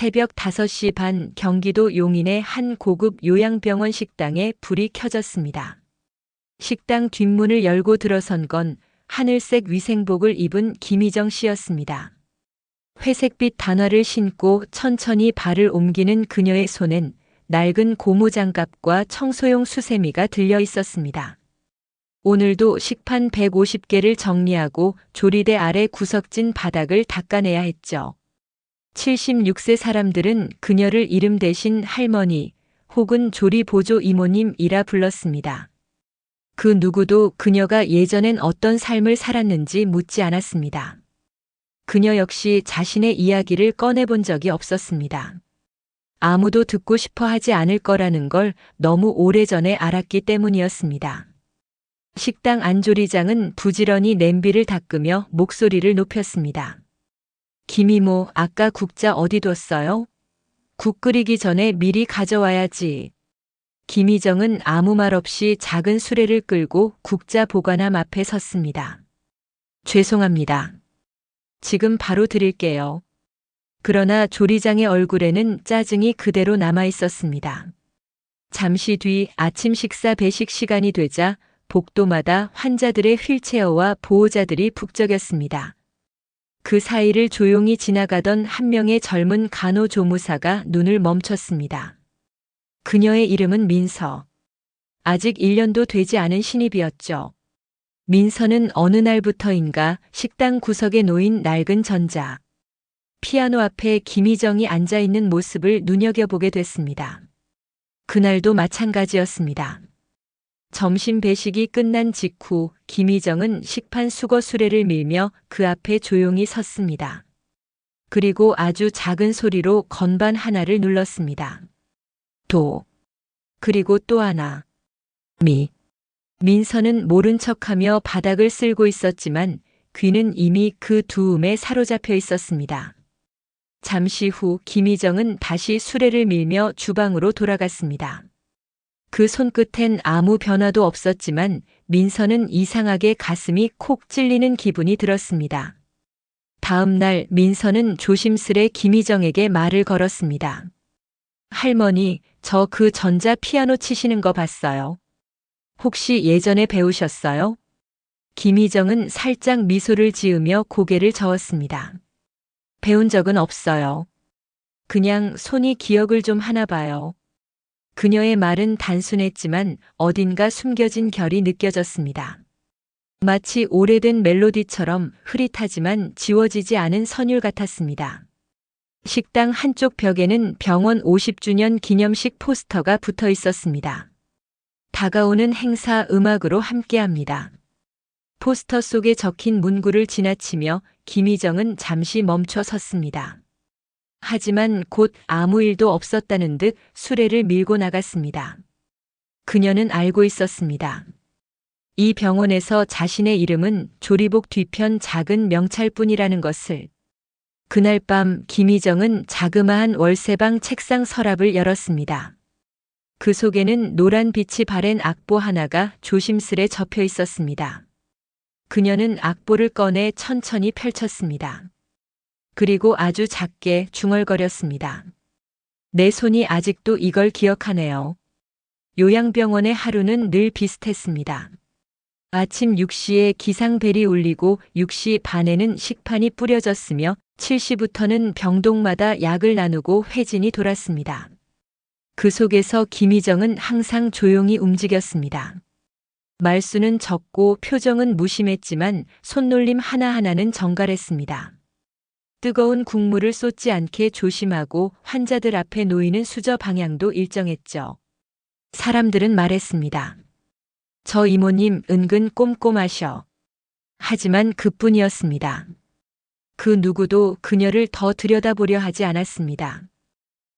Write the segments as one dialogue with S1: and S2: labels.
S1: 새벽 5시 반 경기도 용인의 한 고급 요양병원 식당에 불이 켜졌습니다. 식당 뒷문을 열고 들어선 건 하늘색 위생복을 입은 김희정 씨였습니다. 회색빛 단화를 신고 천천히 발을 옮기는 그녀의 손엔 낡은 고무장갑과 청소용 수세미가 들려 있었습니다. 오늘도 식판 150개를 정리하고 조리대 아래 구석진 바닥을 닦아내야 했죠. 76세 사람들은 그녀를 이름 대신 할머니 혹은 조리보조 이모님이라 불렀습니다. 그 누구도 그녀가 예전엔 어떤 삶을 살았는지 묻지 않았습니다. 그녀 역시 자신의 이야기를 꺼내본 적이 없었습니다. 아무도 듣고 싶어 하지 않을 거라는 걸 너무 오래전에 알았기 때문이었습니다. 식당 안조리장은 부지런히 냄비를 닦으며 목소리를 높였습니다. 김이모, 아까 국자 어디 뒀어요? 국 끓이기 전에 미리 가져와야지. 김희정은 아무 말 없이 작은 수레를 끌고 국자 보관함 앞에 섰습니다. 죄송합니다. 지금 바로 드릴게요. 그러나 조리장의 얼굴에는 짜증이 그대로 남아 있었습니다. 잠시 뒤 아침 식사 배식 시간이 되자 복도마다 환자들의 휠체어와 보호자들이 북적였습니다. 그 사이를 조용히 지나가던 한 명의 젊은 간호조무사가 눈을 멈췄습니다. 그녀의 이름은 민서. 아직 1년도 되지 않은 신입이었죠. 민서는 어느 날부터인가 식당 구석에 놓인 낡은 전자 피아노 앞에 김희정이 앉아있는 모습을 눈여겨보게 됐습니다. 그날도 마찬가지였습니다. 점심 배식이 끝난 직후 김희정은 식판 수거 수레를 밀며 그 앞에 조용히 섰습니다. 그리고 아주 작은 소리로 건반 하나를 눌렀습니다. 도. 그리고 또 하나. 미. 민서는 모른 척하며 바닥을 쓸고 있었지만 귀는 이미 그 두 음에 사로잡혀 있었습니다. 잠시 후 김희정은 다시 수레를 밀며 주방으로 돌아갔습니다. 그 손끝엔 아무 변화도 없었지만 민서는 이상하게 가슴이 콕 찔리는 기분이 들었습니다. 다음 날 민서는 조심스레 김희정에게 말을 걸었습니다. 할머니, 저 그 전자 피아노 치시는 거 봤어요. 혹시 예전에 배우셨어요? 김희정은 살짝 미소를 지으며 고개를 저었습니다. 배운 적은 없어요. 그냥 손이 기억을 좀 하나 봐요. 그녀의 말은 단순했지만 어딘가 숨겨진 결이 느껴졌습니다. 마치 오래된 멜로디처럼 흐릿하지만 지워지지 않은 선율 같았습니다. 식당 한쪽 벽에는 병원 50주년 기념식 포스터가 붙어 있었습니다. 다가오는 행사 음악으로 함께합니다. 포스터 속에 적힌 문구를 지나치며 김희정은 잠시 멈춰 섰습니다. 하지만 곧 아무 일도 없었다는 듯 수레를 밀고 나갔습니다. 그녀는 알고 있었습니다. 이 병원에서 자신의 이름은 조리복 뒤편 작은 명찰뿐이라는 것을. 그날 밤 김희정은 자그마한 월세방 책상 서랍을 열었습니다. 그 속에는 노란 빛이 바랜 악보 하나가 조심스레 접혀 있었습니다. 그녀는 악보를 꺼내 천천히 펼쳤습니다. 그리고 아주 작게 중얼거렸습니다. 내 손이 아직도 이걸 기억하네요. 요양병원의 하루는 늘 비슷했습니다. 아침 6시에 기상벨이 울리고 6시 반에는 식판이 뿌려졌으며 7시부터는 병동마다 약을 나누고 회진이 돌았습니다. 그 속에서 김희정은 항상 조용히 움직였습니다. 말수는 적고 표정은 무심했지만 손놀림 하나하나는 정갈했습니다. 뜨거운 국물을 쏟지 않게 조심하고 환자들 앞에 놓이는 수저 방향도 일정했죠. 사람들은 말했습니다. 저 이모님 은근 꼼꼼하셔. 하지만 그뿐이었습니다. 그 누구도 그녀를 더 들여다보려 하지 않았습니다.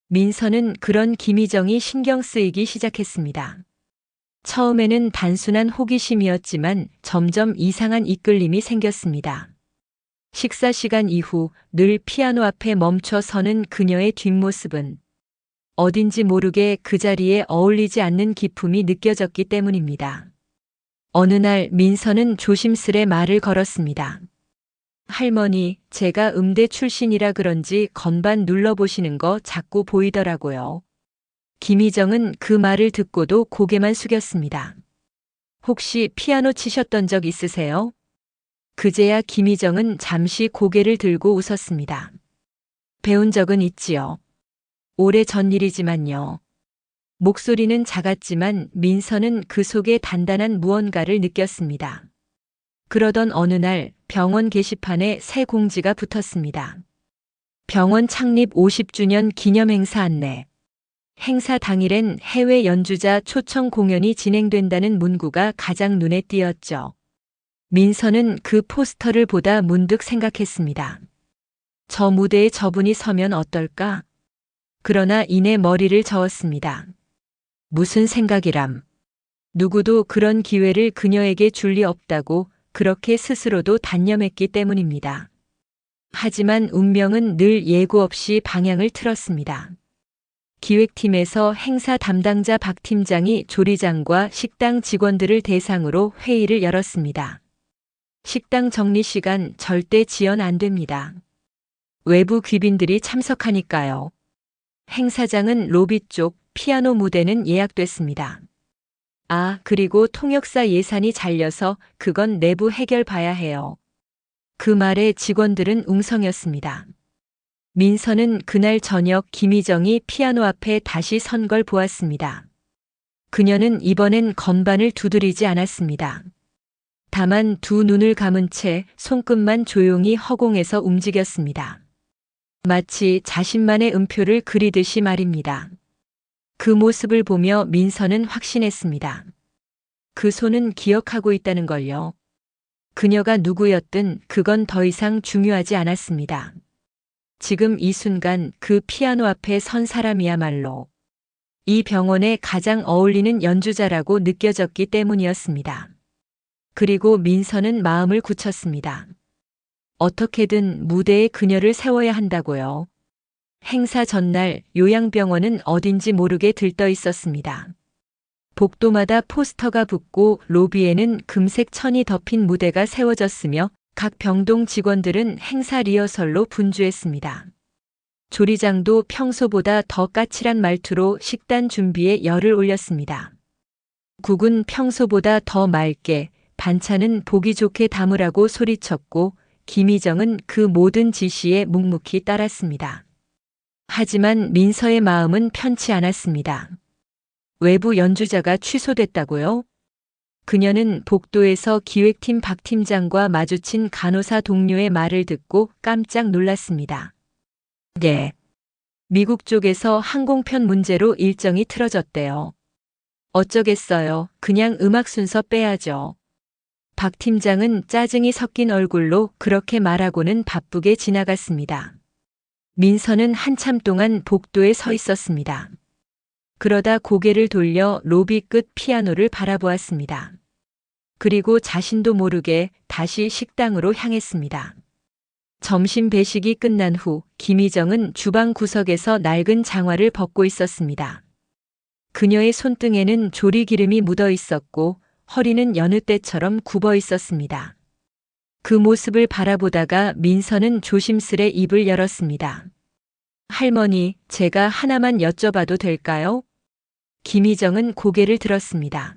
S1: 민서는 그런 김희정이 신경 쓰이기 시작했습니다. 처음에는 단순한 호기심이었지만 점점 이상한 이끌림이 생겼습니다. 식사 시간 이후 늘 피아노 앞에 멈춰 서는 그녀의 뒷모습은 어딘지 모르게 그 자리에 어울리지 않는 기품이 느껴졌기 때문입니다. 어느 날 민서는 조심스레 말을 걸었습니다. 할머니, 제가 음대 출신이라 그런지 건반 눌러보시는 거 자꾸 보이더라고요. 김희정은 그 말을 듣고도 고개만 숙였습니다. 혹시 피아노 치셨던 적 있으세요? 그제야 김희정은 잠시 고개를 들고 웃었습니다. 배운 적은 있지요. 오래 전 일이지만요. 목소리는 작았지만 민서는 그 속에 단단한 무언가를 느꼈습니다. 그러던 어느 날 병원 게시판에 새 공지가 붙었습니다. 병원 창립 50주년 기념 행사 안내. 행사 당일엔 해외 연주자 초청 공연이 진행된다는 문구가 가장 눈에 띄었죠. 민서는 그 포스터를 보다 문득 생각했습니다. 저 무대에 저분이 서면 어떨까? 그러나 이내 머리를 저었습니다. 무슨 생각이람. 누구도 그런 기회를 그녀에게 줄 리 없다고 그렇게 스스로도 단념했기 때문입니다. 하지만 운명은 늘 예고 없이 방향을 틀었습니다. 기획팀에서 행사 담당자 박 팀장이 조리장과 식당 직원들을 대상으로 회의를 열었습니다. 식당 정리 시간 절대 지연 안 됩니다. 외부 귀빈들이 참석하니까요. 행사장은 로비 쪽, 피아노 무대는 예약됐습니다. 아, 그리고 통역사 예산이 잘려서 그건 내부 해결 봐야 해요. 그 말에 직원들은 웅성이었습니다. 민서는 그날 저녁 김희정이 피아노 앞에 다시 선 걸 보았습니다. 그녀는 이번엔 건반을 두드리지 않았습니다. 다만 두 눈을 감은 채 손끝만 조용히 허공에서 움직였습니다. 마치 자신만의 음표를 그리듯이 말입니다. 그 모습을 보며 민서는 확신했습니다. 그 손은 기억하고 있다는 걸요. 그녀가 누구였든 그건 더 이상 중요하지 않았습니다. 지금 이 순간 그 피아노 앞에 선 사람이야말로 이 병원에 가장 어울리는 연주자라고 느껴졌기 때문이었습니다. 그리고 민서는 마음을 굳혔습니다. 어떻게든 무대에 그녀를 세워야 한다고요. 행사 전날 요양병원은 어딘지 모르게 들떠 있었습니다. 복도마다 포스터가 붙고 로비에는 금색 천이 덮인 무대가 세워졌으며 각 병동 직원들은 행사 리허설로 분주했습니다. 조리장도 평소보다 더 까칠한 말투로 식단 준비에 열을 올렸습니다. 국은 평소보다 더 맑게, 반찬은 보기 좋게 담으라고 소리쳤고 김희정은 그 모든 지시에 묵묵히 따랐습니다. 하지만 민서의 마음은 편치 않았습니다. 외부 연주자가 취소됐다고요? 그녀는 복도에서 기획팀 박 팀장과 마주친 간호사 동료의 말을 듣고 깜짝 놀랐습니다. 네. 미국 쪽에서 항공편 문제로 일정이 틀어졌대요. 어쩌겠어요. 그냥 음악 순서 빼야죠. 박 팀장은 짜증이 섞인 얼굴로 그렇게 말하고는 바쁘게 지나갔습니다. 민서는 한참 동안 복도에 서 있었습니다. 그러다 고개를 돌려 로비 끝 피아노를 바라보았습니다. 그리고 자신도 모르게 다시 식당으로 향했습니다. 점심 배식이 끝난 후 김희정은 주방 구석에서 낡은 장화를 벗고 있었습니다. 그녀의 손등에는 조리기름이 묻어 있었고 허리는 여느 때처럼 굽어 있었습니다. 그 모습을 바라보다가 민서는 조심스레 입을 열었습니다. 할머니, 제가 하나만 여쭤봐도 될까요? 김희정은 고개를 들었습니다.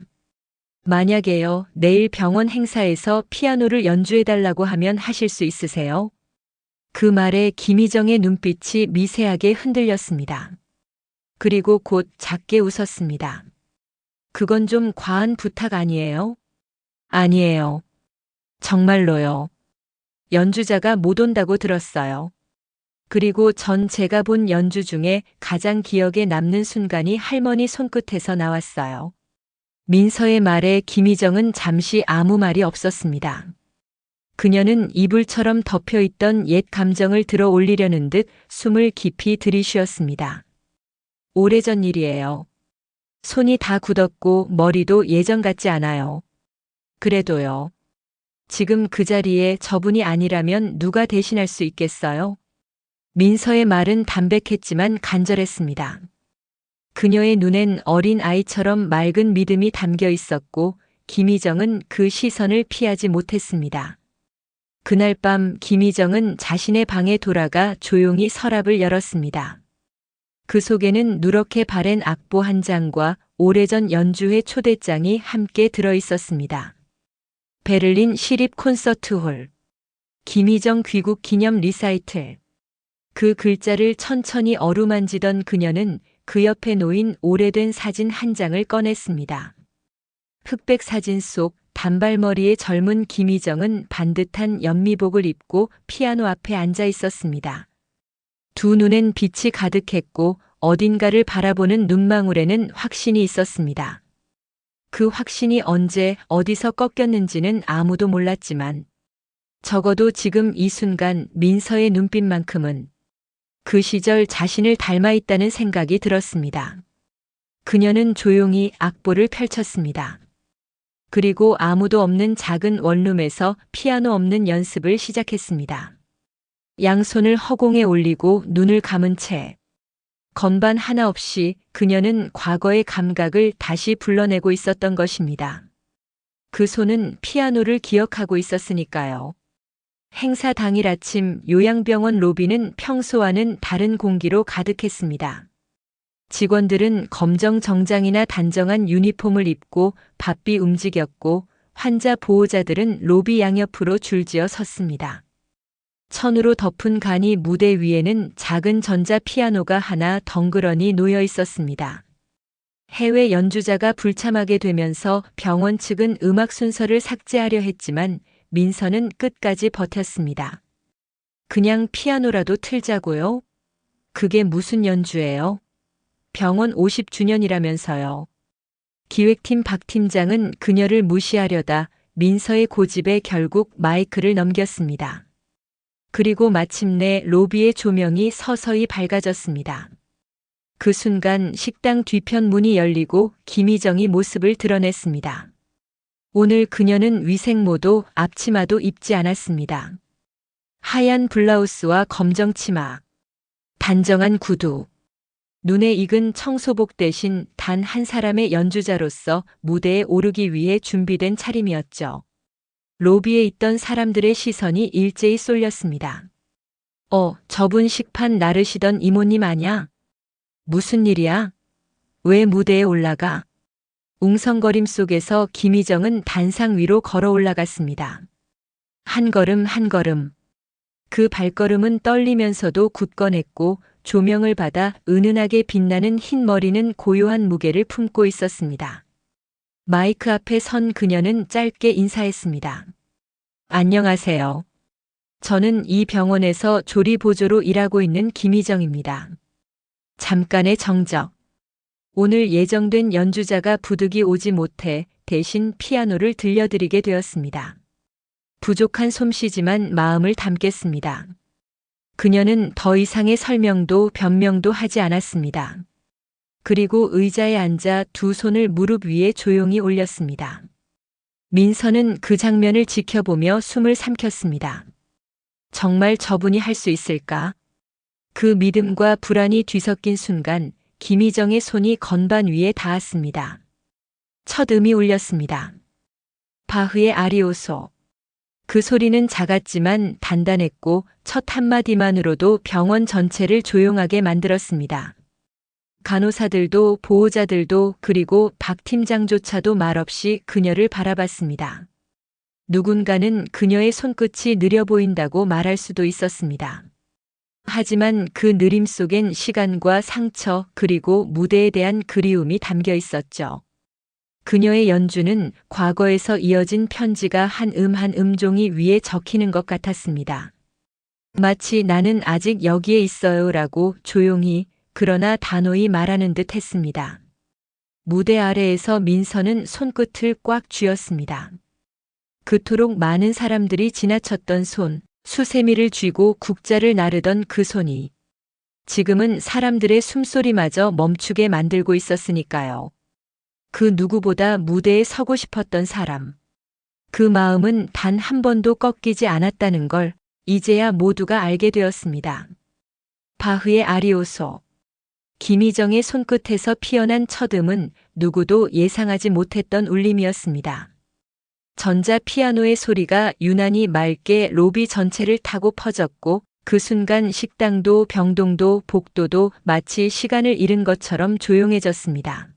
S1: 만약에요, 내일 병원 행사에서 피아노를 연주해달라고 하면 하실 수 있으세요? 그 말에 김희정의 눈빛이 미세하게 흔들렸습니다. 그리고 곧 작게 웃었습니다. 그건 좀 과한 부탁 아니에요? 아니에요. 정말로요. 연주자가 못 온다고 들었어요. 그리고 전 제가 본 연주 중에 가장 기억에 남는 순간이 할머니 손끝에서 나왔어요. 민서의 말에 김희정은 잠시 아무 말이 없었습니다. 그녀는 이불처럼 덮여있던 옛 감정을 들어 올리려는 듯 숨을 깊이 들이쉬었습니다. 오래전 일이에요. 손이 다 굳었고 머리도 예전 같지 않아요. 그래도요. 지금 그 자리에 저분이 아니라면 누가 대신할 수 있겠어요? 민서의 말은 담백했지만 간절했습니다. 그녀의 눈엔 어린 아이처럼 맑은 믿음이 담겨 있었고 김희정은 그 시선을 피하지 못했습니다. 그날 밤 김희정은 자신의 방에 돌아가 조용히 서랍을 열었습니다. 그 속에는 누렇게 바랜 악보 한 장과 오래전 연주회 초대장이 함께 들어 있었습니다. 베를린 시립 콘서트홀. 김희정 귀국 기념 리사이틀. 그 글자를 천천히 어루만지던 그녀는 그 옆에 놓인 오래된 사진 한 장을 꺼냈습니다. 흑백 사진 속 단발머리의 젊은 김희정은 반듯한 연미복을 입고 피아노 앞에 앉아 있었습니다. 두 눈엔 빛이 가득했고 어딘가를 바라보는 눈망울에는 확신이 있었습니다. 그 확신이 언제 어디서 꺾였는지는 아무도 몰랐지만 적어도 지금 이 순간 민서의 눈빛만큼은 그 시절 자신을 닮아 있다는 생각이 들었습니다. 그녀는 조용히 악보를 펼쳤습니다. 그리고 아무도 없는 작은 원룸에서 피아노 없는 연습을 시작했습니다. 양손을 허공에 올리고 눈을 감은 채 건반 하나 없이 그녀는 과거의 감각을 다시 불러내고 있었던 것입니다. 그 손은 피아노를 기억하고 있었으니까요. 행사 당일 아침 요양병원 로비는 평소와는 다른 공기로 가득했습니다. 직원들은 검정 정장이나 단정한 유니폼을 입고 바삐 움직였고 환자 보호자들은 로비 양옆으로 줄지어 섰습니다. 천으로 덮은 간이 무대 위에는 작은 전자 피아노가 하나 덩그러니 놓여 있었습니다. 해외 연주자가 불참하게 되면서 병원 측은 음악 순서를 삭제하려 했지만 민서는 끝까지 버텼습니다. 그냥 피아노라도 틀자고요? 그게 무슨 연주예요? 병원 50주년이라면서요. 기획팀 박 팀장은 그녀를 무시하려다 민서의 고집에 결국 마이크를 넘겼습니다. 그리고 마침내 로비의 조명이 서서히 밝아졌습니다. 그 순간 식당 뒤편 문이 열리고 김희정이 모습을 드러냈습니다. 오늘 그녀는 위생모도 앞치마도 입지 않았습니다. 하얀 블라우스와 검정 치마, 단정한 구두, 눈에 익은 청소복 대신 단 한 사람의 연주자로서 무대에 오르기 위해 준비된 차림이었죠. 로비에 있던 사람들의 시선이 일제히 쏠렸습니다. 저분 식판 나르시던 이모님 아냐? 무슨 일이야? 왜 무대에 올라가? 웅성거림 속에서 김희정은 단상 위로 걸어 올라갔습니다. 한 걸음 한 걸음. 그 발걸음은 떨리면서도 굳건했고 조명을 받아 은은하게 빛나는 흰 머리는 고요한 무게를 품고 있었습니다. 마이크 앞에 선 그녀는 짧게 인사했습니다. 안녕하세요. 저는 이 병원에서 조리보조로 일하고 있는 김희정입니다. 잠깐의 정적. 오늘 예정된 연주자가 부득이 오지 못해 대신 피아노를 들려드리게 되었습니다. 부족한 솜씨지만 마음을 담겠습니다. 그녀는 더 이상의 설명도 변명도 하지 않았습니다. 그리고 의자에 앉아 두 손을 무릎 위에 조용히 올렸습니다. 민서는 그 장면을 지켜보며 숨을 삼켰습니다. 정말 저분이 할 수 있을까? 그 믿음과 불안이 뒤섞인 순간 김희정의 손이 건반 위에 닿았습니다. 첫 음이 울렸습니다. 바흐의 아리오소. 그 소리는 작았지만 단단했고 첫 한마디만으로도 병원 전체를 조용하게 만들었습니다. 간호사들도 보호자들도 그리고 박 팀장조차도 말없이 그녀를 바라봤습니다. 누군가는 그녀의 손끝이 느려 보인다고 말할 수도 있었습니다. 하지만 그 느림 속엔 시간과 상처 그리고 무대에 대한 그리움이 담겨 있었죠. 그녀의 연주는 과거에서 이어진 편지가 한 한 종이 위에 적히는 것 같았습니다. 마치 나는 아직 여기에 있어요 라고 조용히 그러나 단호히 말하는 듯 했습니다. 무대 아래에서 민서는 손끝을 꽉 쥐었습니다. 그토록 많은 사람들이 지나쳤던 손, 수세미를 쥐고 국자를 나르던 그 손이 지금은 사람들의 숨소리마저 멈추게 만들고 있었으니까요. 그 누구보다 무대에 서고 싶었던 사람. 그 마음은 단 한 번도 꺾이지 않았다는 걸 이제야 모두가 알게 되었습니다. 바흐의 아리오소. 김희정의 손끝에서 피어난 첫 음은 누구도 예상하지 못했던 울림이었습니다. 전자 피아노의 소리가 유난히 맑게 로비 전체를 타고 퍼졌고 그 순간 식당도 병동도 복도도 마치 시간을 잃은 것처럼 조용해졌습니다.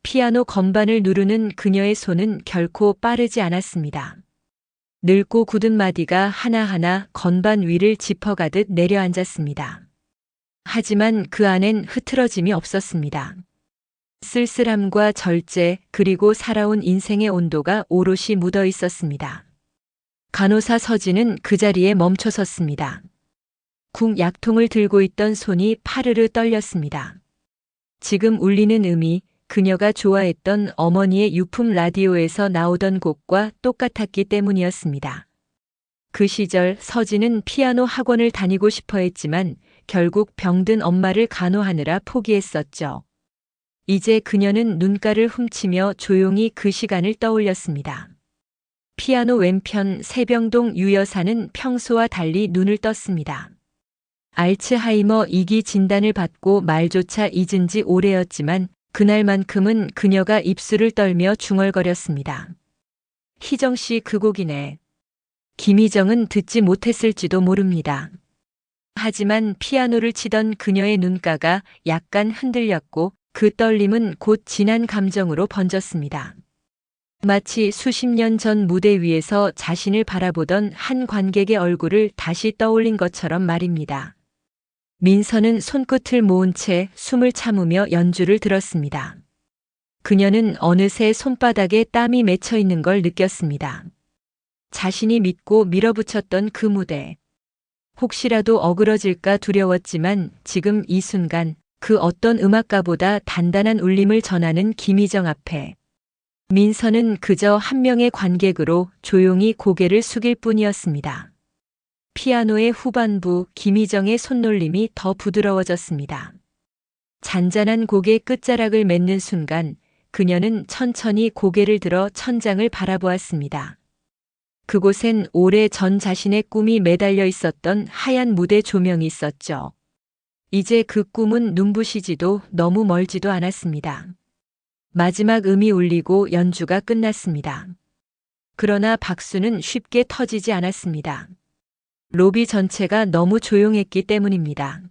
S1: 피아노 건반을 누르는 그녀의 손은 결코 빠르지 않았습니다. 늙고 굳은 마디가 하나하나 건반 위를 짚어가듯 내려앉았습니다. 하지만 그 안엔 흐트러짐이 없었습니다. 쓸쓸함과 절제 그리고 살아온 인생의 온도가 오롯이 묻어 있었습니다. 간호사 서진은 그 자리에 멈춰 섰습니다. 국 약통을 들고 있던 손이 파르르 떨렸습니다. 지금 울리는 음이 그녀가 좋아했던 어머니의 유품 라디오에서 나오던 곡과 똑같았기 때문이었습니다. 그 시절 서진은 피아노 학원을 다니고 싶어 했지만 결국 병든 엄마를 간호하느라 포기했었죠. 이제 그녀는 눈가를 훔치며 조용히 그 시간을 떠올렸습니다. 피아노 왼편 세병동 유 여사는 평소와 달리 눈을 떴습니다. 알츠하이머 2기 진단을 받고 말조차 잊은 지 오래였지만 그날만큼은 그녀가 입술을 떨며 중얼거렸습니다. 희정 씨 그 곡이네. 김희정은 듣지 못했을지도 모릅니다. 하지만 피아노를 치던 그녀의 눈가가 약간 흔들렸고 그 떨림은 곧 진한 감정으로 번졌습니다. 마치 수십 년 전 무대 위에서 자신을 바라보던 한 관객의 얼굴을 다시 떠올린 것처럼 말입니다. 민서는 손끝을 모은 채 숨을 참으며 연주를 들었습니다. 그녀는 어느새 손바닥에 땀이 맺혀 있는 걸 느꼈습니다. 자신이 믿고 밀어붙였던 그 무대. 혹시라도 어그러질까 두려웠지만 지금 이 순간 그 어떤 음악가보다 단단한 울림을 전하는 김희정 앞에 민서는 그저 한 명의 관객으로 조용히 고개를 숙일 뿐이었습니다. 피아노의 후반부 김희정의 손놀림이 더 부드러워졌습니다. 잔잔한 곡의 끝자락을 맺는 순간 그녀는 천천히 고개를 들어 천장을 바라보았습니다. 그곳엔 오래전 자신의 꿈이 매달려 있었던 하얀 무대 조명이 있었죠. 이제 그 꿈은 눈부시지도 너무 멀지도 않았습니다. 마지막 음이 울리고 연주가 끝났습니다. 그러나 박수는 쉽게 터지지 않았습니다. 로비 전체가 너무 조용했기 때문입니다.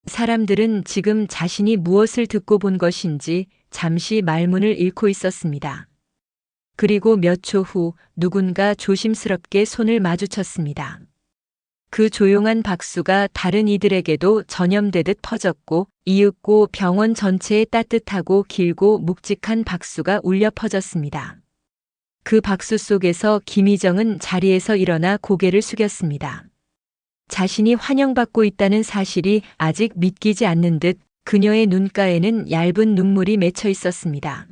S1: 사람들은 지금 자신이 무엇을 듣고 본 것인지 잠시 말문을 잃고 있었습니다. 그리고 몇 초 후 누군가 조심스럽게 손을 마주쳤습니다. 그 조용한 박수가 다른 이들에게도 전염되듯 퍼졌고 이윽고 병원 전체에 따뜻하고 길고 묵직한 박수가 울려 퍼졌습니다. 그 박수 속에서 김희정은 자리에서 일어나 고개를 숙였습니다. 자신이 환영받고 있다는 사실이 아직 믿기지 않는 듯 그녀의 눈가에는 얇은 눈물이 맺혀 있었습니다.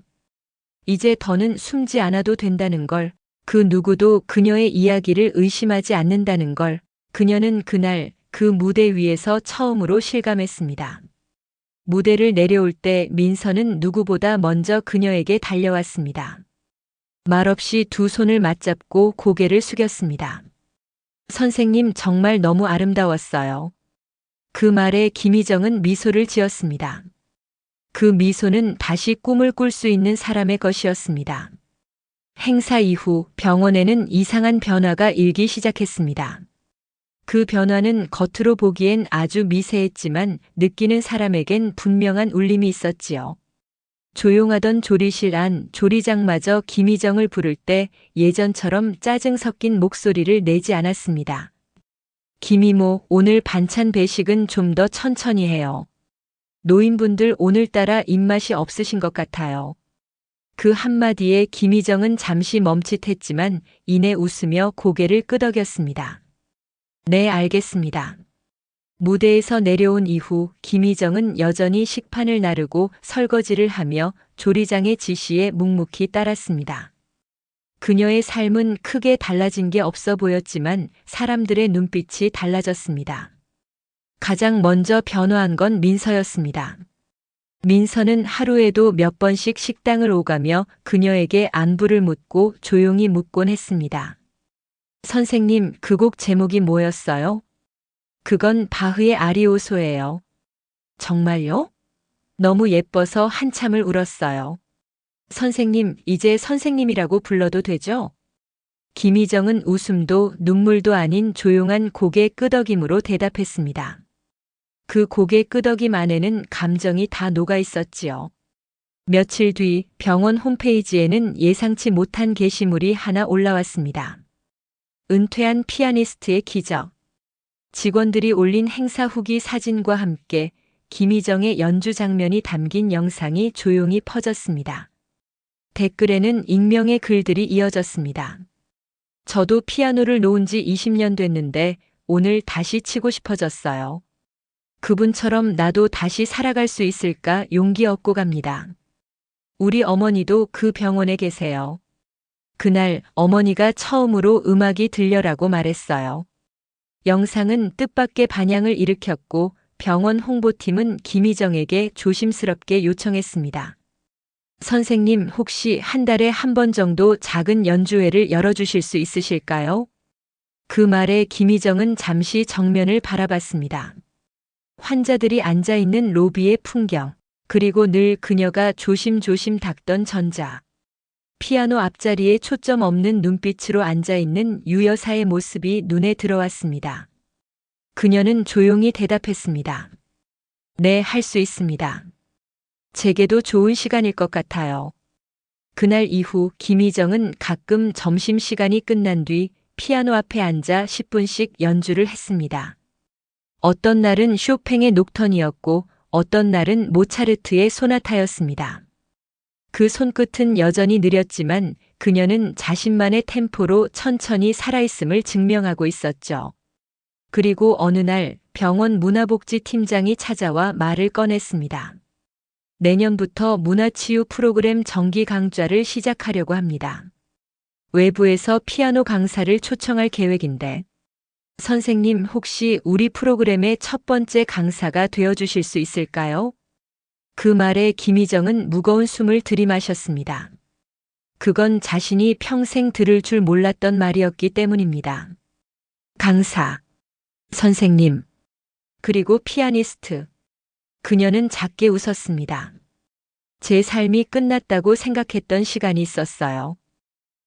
S1: 이제 더는 숨지 않아도 된다는 걸, 그 누구도 그녀의 이야기를 의심하지 않는다는 걸, 그녀는 그날 그 무대 위에서 처음으로 실감했습니다. 무대를 내려올 때 민서는 누구보다 먼저 그녀에게 달려왔습니다. 말없이 두 손을 맞잡고 고개를 숙였습니다. 선생님 정말 너무 아름다웠어요. 그 말에 김희정은 미소를 지었습니다. 그 미소는 다시 꿈을 꿀 수 있는 사람의 것이었습니다. 행사 이후 병원에는 이상한 변화가 일기 시작했습니다. 그 변화는 겉으로 보기엔 아주 미세했지만 느끼는 사람에겐 분명한 울림이 있었지요. 조용하던 조리실 안 조리장마저 김희정을 부를 때 예전처럼 짜증 섞인 목소리를 내지 않았습니다. 김이모, 오늘 반찬 배식은 좀 더 천천히 해요. 노인분들 오늘따라 입맛이 없으신 것 같아요. 그 한마디에 김희정은 잠시 멈칫했지만 이내 웃으며 고개를 끄덕였습니다. 네, 알겠습니다. 무대에서 내려온 이후 김희정은 여전히 식판을 나르고 설거지를 하며 조리장의 지시에 묵묵히 따랐습니다. 그녀의 삶은 크게 달라진 게 없어 보였지만 사람들의 눈빛이 달라졌습니다. 가장 먼저 변화한 건 민서였습니다. 민서는 하루에도 몇 번씩 식당을 오가며 그녀에게 안부를 묻고 조용히 묻곤 했습니다. 선생님, 그 곡 제목이 뭐였어요? 그건 바흐의 아리오소예요. 정말요? 너무 예뻐서 한참을 울었어요. 선생님, 이제 선생님이라고 불러도 되죠? 김희정은 웃음도 눈물도 아닌 조용한 고개 끄덕임으로 대답했습니다. 그 고개 끄덕임 안에는 감정이 다 녹아 있었지요. 며칠 뒤 병원 홈페이지에는 예상치 못한 게시물이 하나 올라왔습니다. 은퇴한 피아니스트의 기적. 직원들이 올린 행사 후기 사진과 함께 김희정의 연주 장면이 담긴 영상이 조용히 퍼졌습니다. 댓글에는 익명의 글들이 이어졌습니다. 저도 피아노를 놓은 지 20년 됐는데 오늘 다시 치고 싶어졌어요. 그분처럼 나도 다시 살아갈 수 있을까 용기 얻고 갑니다. 우리 어머니도 그 병원에 계세요. 그날 어머니가 처음으로 음악이 들려라고 말했어요. 영상은 뜻밖의 반향을 일으켰고 병원 홍보팀은 김희정에게 조심스럽게 요청했습니다. 선생님, 혹시 한 달에 한 번 정도 작은 연주회를 열어주실 수 있으실까요? 그 말에 김희정은 잠시 정면을 바라봤습니다. 환자들이 앉아있는 로비의 풍경, 그리고 늘 그녀가 조심조심 닦던 전자. 피아노 앞자리에 초점 없는 눈빛으로 앉아있는 유 여사의 모습이 눈에 들어왔습니다. 그녀는 조용히 대답했습니다. 네, 할 수 있습니다. 제게도 좋은 시간일 것 같아요. 그날 이후 김희정은 가끔 점심시간이 끝난 뒤 피아노 앞에 앉아 10분씩 연주를 했습니다. 어떤 날은 쇼팽의 녹턴이었고 어떤 날은 모차르트의 소나타였습니다. 그 손끝은 여전히 느렸지만 그녀는 자신만의 템포로 천천히 살아있음을 증명하고 있었죠. 그리고 어느 날 병원 문화복지팀장이 찾아와 말을 꺼냈습니다. 내년부터 문화치유 프로그램 정기 강좌를 시작하려고 합니다. 외부에서 피아노 강사를 초청할 계획인데 선생님, 혹시 우리 프로그램의 첫 번째 강사가 되어주실 수 있을까요? 그 말에 김희정은 무거운 숨을 들이마셨습니다. 그건 자신이 평생 들을 줄 몰랐던 말이었기 때문입니다. 강사, 선생님, 그리고 피아니스트. 그녀는 작게 웃었습니다. 제 삶이 끝났다고 생각했던 시간이 있었어요.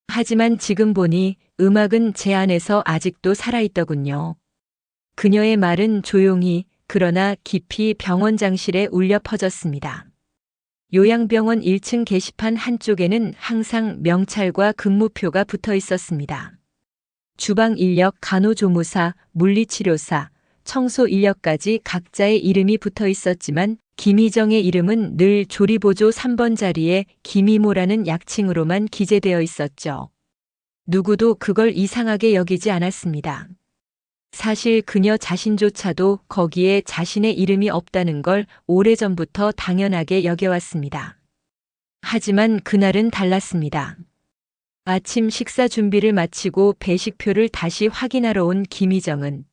S1: 하지만 지금 보니 음악은 제 안에서 아직도 살아있더군요. 그녀의 말은 조용히 그러나 깊이 병원장실에 울려 퍼졌습니다. 요양병원 1층 게시판 한쪽에는 항상 명찰과 근무표가 붙어 있었습니다. 주방 인력, 간호조무사, 물리치료사, 청소 인력까지 각자의 이름이 붙어 있었지만 김희정의 이름은 늘 조리보조 3번 자리에 김이모라는 약칭으로만 기재되어 있었죠. 누구도 그걸 이상하게 여기지 않았습니다. 사실 그녀 자신조차도 거기에 자신의 이름이 없다는 걸 오래전부터 당연하게 여겨왔습니다. 하지만 그날은 달랐습니다. 아침 식사 준비를 마치고 배식표를 다시 확인하러 온 김희정은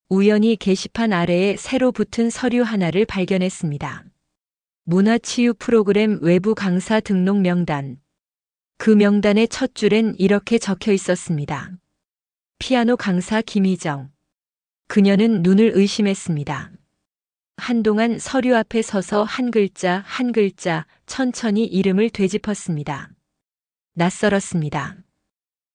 S1: 우연히 게시판 아래에 새로 붙은 서류 하나를 발견했습니다. 문화치유 프로그램 외부 강사 등록 명단. 그 명단의 첫 줄엔 이렇게 적혀 있었습니다. 피아노 강사 김희정. 그녀는 눈을 의심했습니다. 한동안 서류 앞에 서서 한 글자 한 글자 천천히 이름을 되짚었습니다. 낯설었습니다.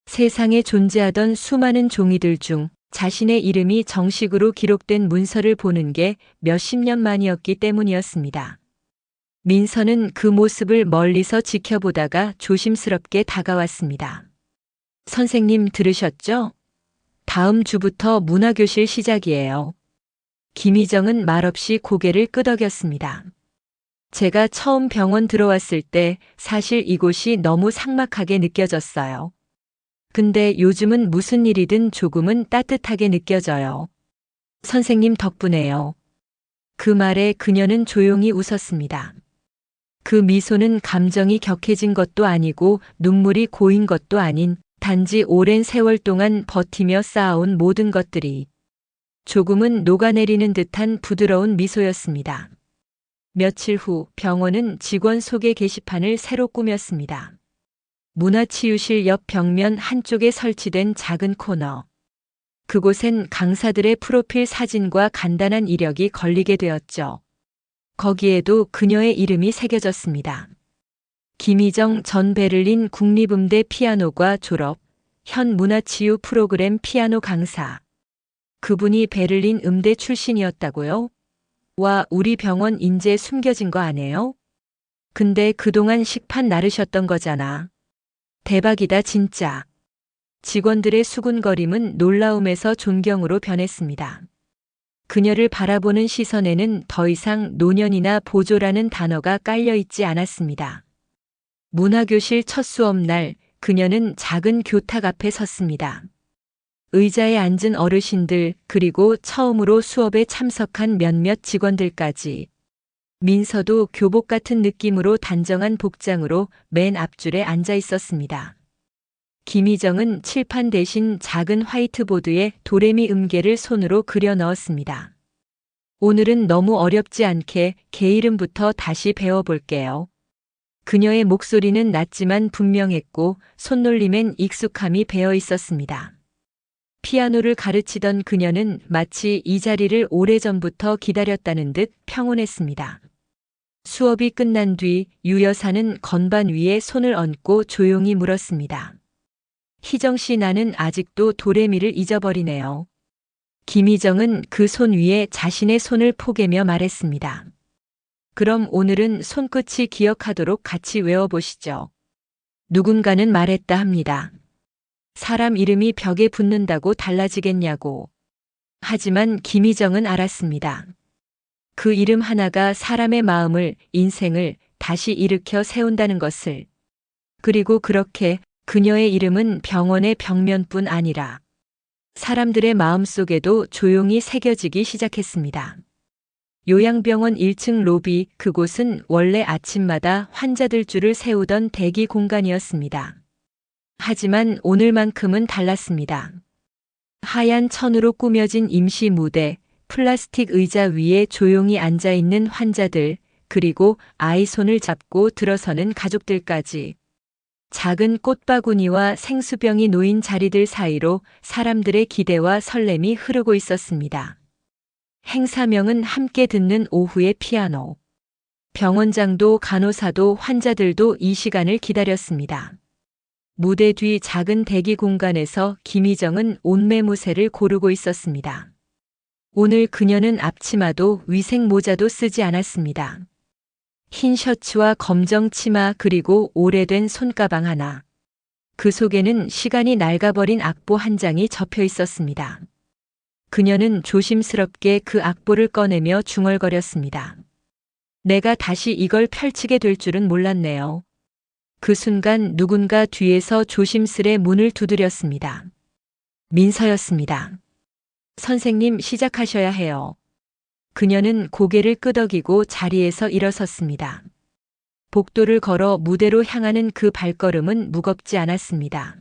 S1: 세상에 존재하던 수많은 종이들 중 자신의 이름이 정식으로 기록된 문서를 보는 게 몇십 년 만이었기 때문이었습니다. 민서는 그 모습을 멀리서 지켜보다가 조심스럽게 다가왔습니다. 선생님, 들으셨죠? 다음 주부터 문화교실 시작이에요. 김희정은 말없이 고개를 끄덕였습니다. 제가 처음 병원 들어왔을 때 사실 이곳이 너무 삭막하게 느껴졌어요. 근데 요즘은 무슨 일이든 조금은 따뜻하게 느껴져요. 선생님 덕분에요. 그 말에 그녀는 조용히 웃었습니다. 그 미소는 감정이 격해진 것도 아니고 눈물이 고인 것도 아닌 단지 오랜 세월 동안 버티며 쌓아온 모든 것들이 조금은 녹아내리는 듯한 부드러운 미소였습니다. 며칠 후 병원은 직원 소개 게시판을 새로 꾸몄습니다. 문화치유실 옆 벽면 한쪽에 설치된 작은 코너. 그곳엔 강사들의 프로필 사진과 간단한 이력이 걸리게 되었죠. 거기에도 그녀의 이름이 새겨졌습니다. 김희정 전 베를린 국립음대 피아노과 졸업, 현 문화치유 프로그램 피아노 강사. 그분이 베를린 음대 출신이었다고요? 와, 우리 병원 인재 숨겨진 거 아니에요? 근데 그동안 식판 나르셨던 거잖아. 대박이다, 진짜. 직원들의 수군거림은 놀라움에서 존경으로 변했습니다. 그녀를 바라보는 시선에는 더 이상 노년이나 보조라는 단어가 깔려있지 않았습니다. 문화교실 첫 수업날, 그녀는 작은 교탁 앞에 섰습니다. 의자에 앉은 어르신들, 그리고 처음으로 수업에 참석한 몇몇 직원들까지. 민서도 교복 같은 느낌으로 단정한 복장으로 맨 앞줄에 앉아 있었습니다. 김희정은 칠판 대신 작은 화이트보드에 도레미 음계를 손으로 그려 넣었습니다. 오늘은 너무 어렵지 않게 개 이름부터 다시 배워볼게요. 그녀의 목소리는 낮지만 분명했고 손놀림엔 익숙함이 배어 있었습니다. 피아노를 가르치던 그녀는 마치 이 자리를 오래전부터 기다렸다는 듯 평온했습니다. 수업이 끝난 뒤 유 여사는 건반 위에 손을 얹고 조용히 물었습니다. 희정 씨, 나는 아직도 도레미를 잊어버리네요. 김희정은 그 손 위에 자신의 손을 포개며 말했습니다. 그럼 오늘은 손끝이 기억하도록 같이 외워보시죠. 누군가는 말했다 합니다. 사람 이름이 벽에 붙는다고 달라지겠냐고. 하지만 김희정은 알았습니다. 그 이름 하나가 사람의 마음을, 인생을 다시 일으켜 세운다는 것을. 그리고 그렇게 그녀의 이름은 병원의 벽면뿐 아니라 사람들의 마음속에도 조용히 새겨지기 시작했습니다. 요양병원 1층 로비, 그곳은 원래 아침마다 환자들 줄을 세우던 대기 공간이었습니다. 하지만 오늘만큼은 달랐습니다. 하얀 천으로 꾸며진 임시 무대, 플라스틱 의자 위에 조용히 앉아있는 환자들, 그리고 아이 손을 잡고 들어서는 가족들까지. 작은 꽃바구니와 생수병이 놓인 자리들 사이로 사람들의 기대와 설렘이 흐르고 있었습니다. 행사명은 함께 듣는 오후의 피아노. 병원장도 간호사도 환자들도 이 시간을 기다렸습니다. 무대 뒤 작은 대기 공간에서 김희정은 옷매무새를 고르고 있었습니다. 오늘 그녀는 앞치마도 위생 모자도 쓰지 않았습니다. 흰 셔츠와 검정 치마, 그리고 오래된 손가방 하나. 그 속에는 시간이 낡아버린 악보 한 장이 접혀 있었습니다. 그녀는 조심스럽게 그 악보를 꺼내며 중얼거렸습니다. 내가 다시 이걸 펼치게 될 줄은 몰랐네요. 그 순간 누군가 뒤에서 조심스레 문을 두드렸습니다. 민서였습니다. 선생님, 시작하셔야 해요. 그녀는 고개를 끄덕이고 자리에서 일어섰습니다. 복도를 걸어 무대로 향하는 그 발걸음은 무겁지 않았습니다.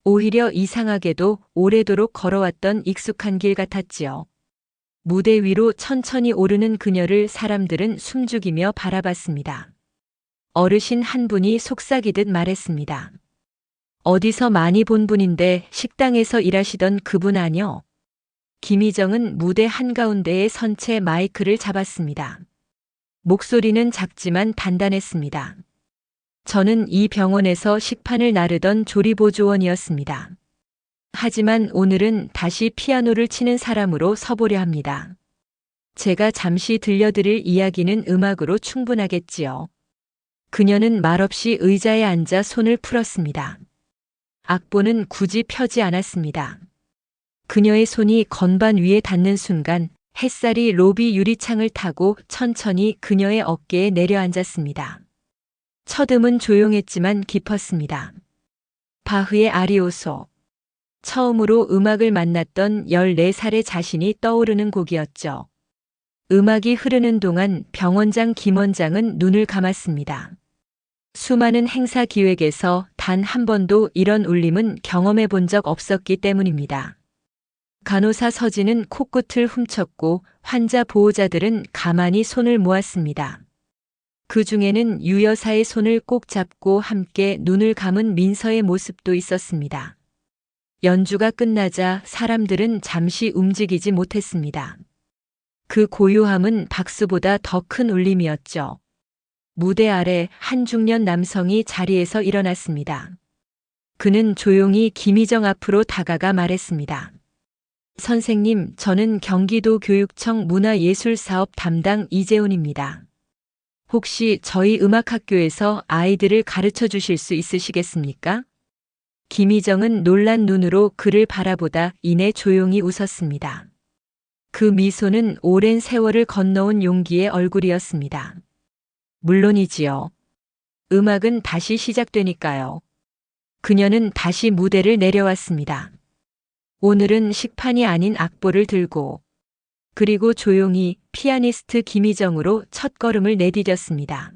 S1: 오히려 이상하게도 오래도록 걸어왔던 익숙한 길 같았지요. 무대 위로 천천히 오르는 그녀를 사람들은 숨죽이며 바라봤습니다. 어르신 한 분이 속삭이듯 말했습니다. 어디서 많이 본 분인데 식당에서 일하시던 그분 아뇨? 김희정은 무대 한가운데에 선 채 마이크를 잡았습니다. 목소리는 작지만 단단했습니다. 저는 이 병원에서 식판을 나르던 조리보조원이었습니다. 하지만 오늘은 다시 피아노를 치는 사람으로 서보려 합니다. 제가 잠시 들려드릴 이야기는 음악으로 충분하겠지요. 그녀는 말없이 의자에 앉아 손을 풀었습니다. 악보는 굳이 펴지 않았습니다. 그녀의 손이 건반 위에 닿는 순간 햇살이 로비 유리창을 타고 천천히 그녀의 어깨에 내려앉았습니다. 첫 음은 조용했지만 깊었습니다. 바흐의 아리오소. 처음으로 음악을 만났던 14살의 자신이 떠오르는 곡이었죠. 음악이 흐르는 동안 병원장 김원장은 눈을 감았습니다. 수많은 행사 기획에서 단 한 번도 이런 울림은 경험해 본 적 없었기 때문입니다. 간호사 서진은 코끝을 훔쳤고 환자 보호자들은 가만히 손을 모았습니다. 그 중에는 유 여사의 손을 꼭 잡고 함께 눈을 감은 민서의 모습도 있었습니다. 연주가 끝나자 사람들은 잠시 움직이지 못했습니다. 그 고요함은 박수보다 더 큰 울림이었죠. 무대 아래 한 중년 남성이 자리에서 일어났습니다. 그는 조용히 김희정 앞으로 다가가 말했습니다. 선생님, 저는 경기도 교육청 문화예술사업 담당 이재훈입니다. 혹시 저희 음악학교에서 아이들을 가르쳐 주실 수 있으시겠습니까? 김희정은 놀란 눈으로 그를 바라보다 이내 조용히 웃었습니다. 그 미소는 오랜 세월을 건너온 용기의 얼굴이었습니다. 물론이지요. 음악은 다시 시작되니까요. 그녀는 다시 무대를 내려왔습니다. 오늘은 식판이 아닌 악보를 들고, 그리고 조용히 피아니스트 김희정으로 첫걸음을 내디뎠습니다.